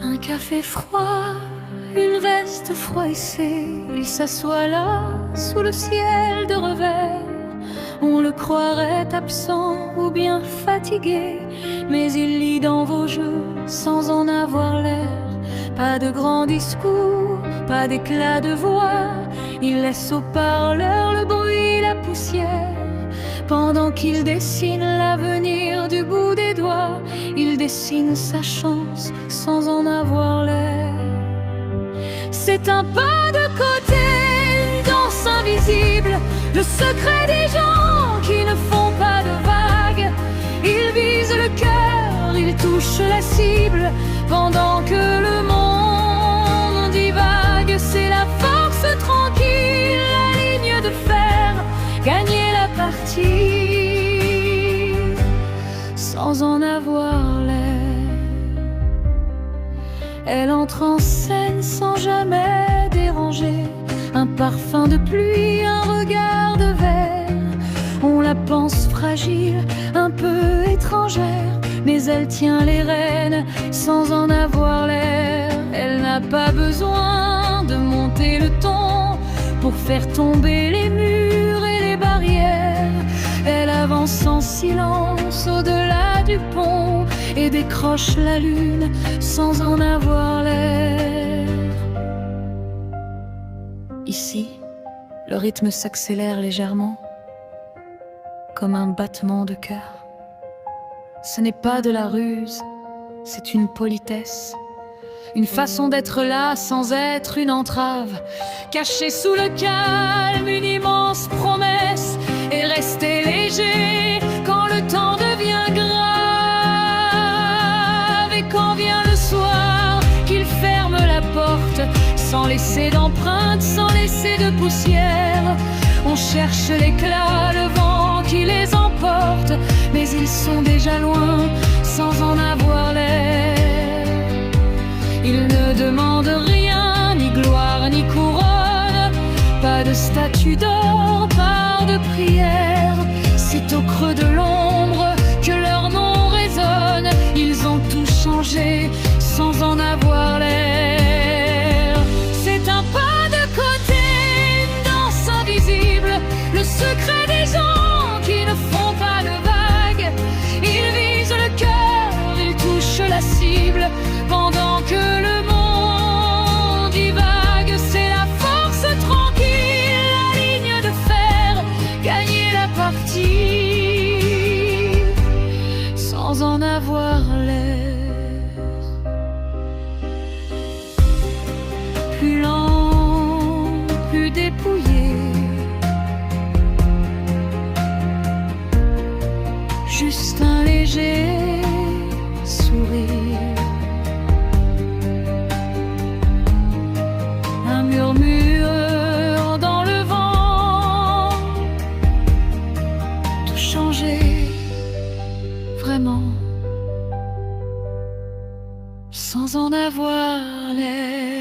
Un café froid, une veste froissée, il s'assoit là, sous le ciel de revers. On le croirait absent ou bien fatigué, mais il lit dans vos jeux sans en avoir l'air. Pas de grands discours, pas d'éclat de voix, il laisse au parleur le bruit, la poussière. Pendant qu'il dessine l'avenir du bout des doigts, il dessine sa chance sans en avoir l'air. C'est un pas de côté, une danse invisible, le secret des gens qui ne font pas de vagues. Il vise le cœur, il touche la cible, pendant que le monde divague. C'est la force tranquille, la ligne de fer, gagner la partie sans en avoir l'air. Elle entre en scène sans jamais déranger, un parfum de pluie, un regard de verre. On la pense fragile, un peu étrangère, mais elle tient les rênes sans en avoir l'air. Elle n'a pas besoin de monter le ton pour faire tomber les murs et les barrières. Elle avance en silence au-delà du pont et décroche la lune sans en avoir l'air. Ici, le rythme s'accélère légèrement, comme un battement de cœur. Ce n'est pas de la ruse, c'est une politesse, une façon d'être là sans être une entrave. Cachée sous le calme, une immense promesse, et rester léger quand le temps devient grave. Et quand vient le soir, qu'il ferme la porte, sans laisser d'empreinte, sans laisser de poussière. On cherche l'éclat, le vent qui les emporte, mais ils sont déjà loin, sans en avoir l'air. Ils ne demandent rien, ni gloire, ni couronne, pas de statue d'or, pas de prière. C'est au creux de l'ombre que leur nom résonne. Ils ont tout changé, sans en avoir l'air. C'est un pas de côté, une danse invisible, le secret des gens qui ne font pas de vagues. Ils visent le cœur, ils touchent la cible, pendant que le monde divague. C'est la force tranquille, la ligne de fer, gagner la partie sans en avoir l'air. Plus lent, plus dépouillé, juste un léger sourire, un murmure dans le vent, tout changer vraiment sans en avoir l'air.